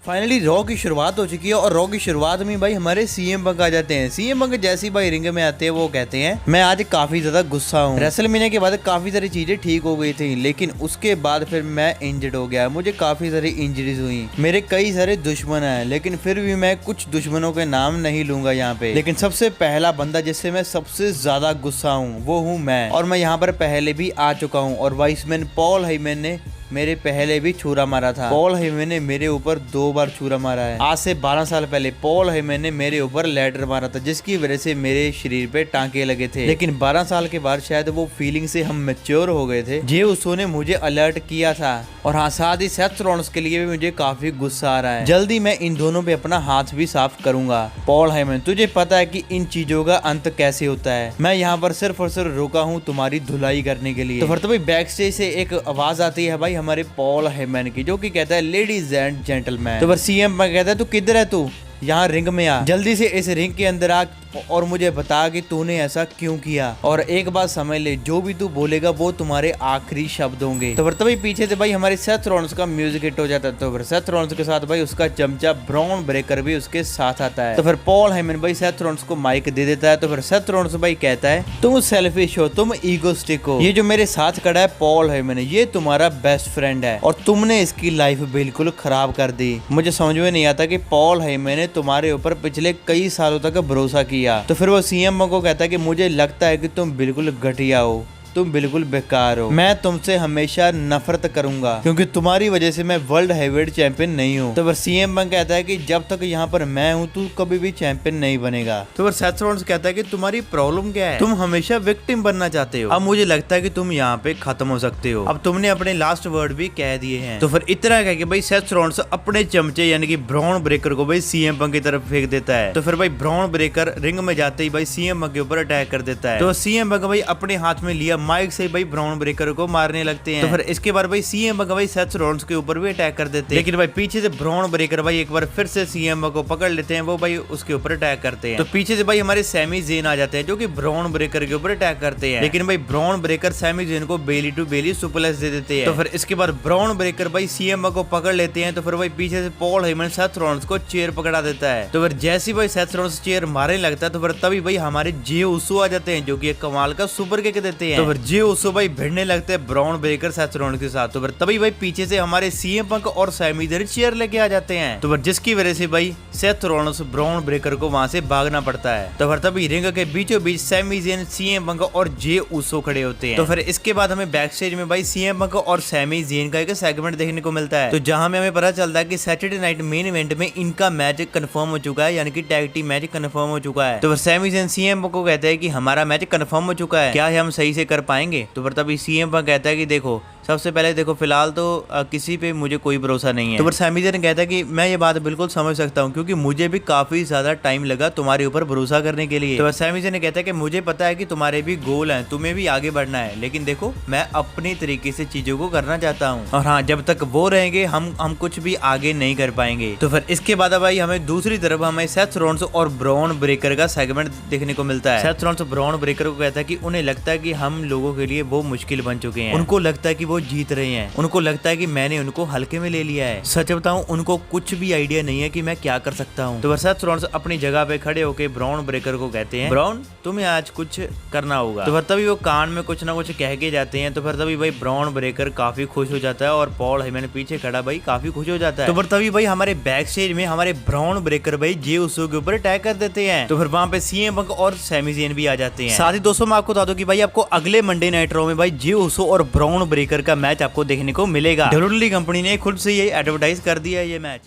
Finally raw की शुरुआत हो चुकी है और रॉ की शुरुआत में भाई हमारे सीएम पंक आ जाते हैं। सीएम पंक जैसे ही भाई रिंग में आते हैं वो कहते हैं मैं आज काफी ज्यादा गुस्सा हूँ। रेसलमेनिया के बाद काफी सारी चीजें ठीक हो गई थी, लेकिन उसके बाद फिर मैं इंजर्ड हो गया। मुझे काफी सारी इंजरीज हुई, मेरे कई सारे दुश्मन हैं, लेकिन फिर भी मैं कुछ दुश्मनों के नाम नहीं लूंगा यहाँ पे। लेकिन सबसे पहला बंदा जिससे मैं सबसे ज्यादा गुस्सा हूँ वो हूँ मैं, और मैं यहाँ पर पहले भी आ चुका हूँ। और वाइसमैन पॉल हेयमन ने मेरे पहले भी छुरा मारा था। पॉल हेयमन ने मेरे ऊपर 2 बार छुरा मारा है। आज से 12 साल पहले पॉल हेयमन ने मेरे ऊपर लैडर मारा था, जिसकी वजह से मेरे शरीर पे टांके लगे थे। लेकिन 12 साल के बाद शायद वो फीलिंग से हम मैच्योर हो गए थे। जे उसो ने मुझे अलर्ट किया था, और हाँ साथ ही सेथ रॉलिंस के लिए भी मुझे काफी गुस्सा आ रहा है। जल्दी मैं इन दोनों पे अपना हाथ भी साफ करूंगा। पॉल हेयमन, तुझे पता है कि इन चीजों का अंत कैसे होता है। मैं यहाँ पर सिर्फ और सिर्फ रुका हूँ तुम्हारी धुलाई करने के लिए। तो फिर तो भाई बैक स्टेज से एक आवाज आती है भाई हमारे पॉल हेयमन की, जो कि कहता है लेडीज एंड जेंटलमैन। तो फिर सीएम कहता है तू किधर है, तू यहाँ रिंग में आ, जल्दी से इस रिंग के अंदर आ और मुझे बता कि तूने ऐसा क्यों किया। और एक बात समझ ले, जो भी तू बोलेगा वो तुम्हारे आखिरी शब्द होंगे। तो फिर तभी पीछे से भाई हमारे सेथ रॉलिंस का म्यूजिक हिट हो जाता है। तो फिर सेथ रॉलिंस के साथ भाई उसका चमचा ब्रॉन ब्रेकर भी उसके साथ आता है। तो फिर पॉल हेयमन भाई सेथ रॉलिंस को माइक दे देता है। तो फिर सेथ रॉलिंस भाई कहता है तुम सेल्फिश हो, तुम ईगोस्टिक हो। ये जो मेरे साथ खड़ा है पॉल हेयमन, ये तुम्हारा बेस्ट फ्रेंड है और तुमने इसकी लाइफ बिल्कुल खराब कर दी। मुझे समझ में नहीं आता कि पॉल हेयमन ने तुम्हारे ऊपर पिछले कई सालों तक भरोसा किया। तो फिर वो सीएम को कहता है कि मुझे लगता है कि तुम बिल्कुल घटिया हो, तुम बिल्कुल बेकार हो। मैं तुमसे हमेशा नफरत करूंगा क्योंकि तुम्हारी वजह से मैं वर्ल्ड हेवीवेट चैंपियन नहीं हूँ। तो फिर सीएम पंक कहता है कि जब तक यहाँ पर मैं हूँ तू कभी भी चैंपियन नहीं बनेगा। तो फिर सेथ रॉलिंस कहता है कि तुम्हारी प्रॉब्लम क्या है, तुम हमेशा विक्टिम बनना चाहते हो। अब मुझे लगता है कि तुम यहाँ पे खत्म हो सकते हो, अब तुमने अपने लास्ट वर्ड भी कह दिए हैं। तो फिर इतना कह के भाई सेथ रॉलिंस अपने चमचे यानी कि ब्रॉन ब्रेकर को भाई सीएम पंक की तरफ फेंक देता है। तो फिर भाई ब्रॉन ब्रेकर रिंग में जाते ही भाई सीएम पंक के ऊपर अटैक कर देता है। तो सीएम पंक भाई अपने हाथ में लिया माइक से भाई ब्राउन ब्रेकर को मारने लगते हैं। तो फिर इसके बाद भाई सीएम पंक भाई सेथ रॉलिंस के ऊपर भी अटैक कर देते हैं। लेकिन भाई पीछे से ब्राउन ब्रेकर भाई एक बार फिर से सीएम पंक को पकड़ लेते हैं, वो भाई उसके ऊपर अटैक करते हैं। तो पीछे से भाई हमारे सैमी ज़ेन आ जाते हैं जो कि ब्राउन ब्रेकर के ऊपर अटैक करते हैं। लेकिन भाई ब्राउन ब्रेकर सैमी ज़ेन को बेली टू बेली सुपरप्लेक्स दे देते हैं। तो फिर इसके बाद ब्राउन ब्रेकर भाई सीएम पंक को पकड़ लेते हैं। तो फिर भाई पीछे से पॉल हेयमन सेथ रॉलिंस को चेयर पकड़ा देता है। तो फिर जैसे भाई सेथ रॉलिंस चेयर मारने लगता है तो फिर तभी भाई हमारे जे उसो आ जाते हैं जो कि एक कमाल का सुपर किक देते हैं। तो फिर जे उसो भाई भिड़ने लगते हैं ब्राउन ब्रेकर सेथ रॉलिंस के साथ। तो फिर तभी भाई पीछे से हमारे सीएम पंक और सैमी ज़ेन चेयर लेके आ जाते हैं। तो फिर जिसकी वजह से भाई सेथ रॉलिंस ब्राउन ब्रेकर को वहां से भागना पड़ता है। तो फिर तभी रिंग के बीचों बीच सैमी ज़ेन, सीएम पंक और जे उसो खड़े होते हैं। तो फिर इसके बाद हमें बैक स्टेज में भाई सीएम पंक और सैमी ज़ेन का एक सेगमेंट देखने को मिलता है। तो जहां में हमें पता चलता है कि सैटरडे नाइट मेन इवेंट में इनका मैच कंफर्म हो चुका है, यानी कि टैग टीम मैच कंफर्म हो चुका है। तो फिर सैमी ज़ेन सीएम पंक को कहते हैं कि हमारा मैच कंफर्म हो चुका है, क्या हम सही से कर पाएंगे। तो फिर तभी सीएम पंक कहता है कि देखो सबसे पहले देखो फिलहाल तो किसी पे मुझे कोई भरोसा नहीं है। तो फिर सैमी ज़ेन कहता है कि मैं ये बात बिल्कुल समझ सकता हूँ क्योंकि मुझे भी काफी ज्यादा टाइम लगा तुम्हारे ऊपर भरोसा करने के लिए। तो फिर सैमी ज़ेन कहता है कि मुझे पता है कि तुम्हारे भी गोल हैं, तुम्हें भी आगे बढ़ना है, लेकिन देखो मैं अपनी तरीके से चीजों को करना चाहता हूँ और हाँ जब तक वो रहेंगे हम कुछ भी आगे नहीं कर पाएंगे। तो फिर इसके बाद भाई हमें दूसरी तरफ हमें सेथ रॉलिंस और ब्राउन ब्रेकर का सेगमेंट देखने को मिलता है। सेथ रॉलिंस ब्राउन ब्रेकर को कहता है कि उन्हें लगता है कि हम लोगों के लिए वो मुश्किल बन चुके हैं, उनको लगता है कि वो जीत रहे हैं, उनको लगता है कि मैंने उनको हल्के में ले लिया है। सच बताऊं उनको कुछ भी आइडिया नहीं है कि मैं क्या कर सकता हूं। तो सेथ रॉलिंस अपनी जगह पे खड़े होकर ब्राउन ब्रेकर को कहते हैं ब्राउन तुम्हें आज कुछ करना होगा। तो फिर तभी वो कान में कुछ ना कुछ कह के जाते हैं। तो फिर तभी भाई ब्राउन ब्रेकर काफी खुश हो जाता है और पॉल हेयमन पीछे खड़ा भाई काफी खुश हो जाता है। तो फिर तभी भाई हमारे बैक स्टेज में हमारे ब्राउन ब्रेकर भाई जे उसो के ऊपर अटैक कर देते हैं। तो फिर वहां पे सीएम पंक और सैमी ज़ेन भी आ जाते हैं। साथ ही दोस्तों मैं आपको बता दूं कि भाई आपको अगले मंडे नाइट रॉ में भाई जे उसो और ब्राउन ब्रेकर का मैच आपको देखने को मिलेगा। WWE कंपनी ने खुद से ये एडवर्टाइज कर दिया है ये मैच।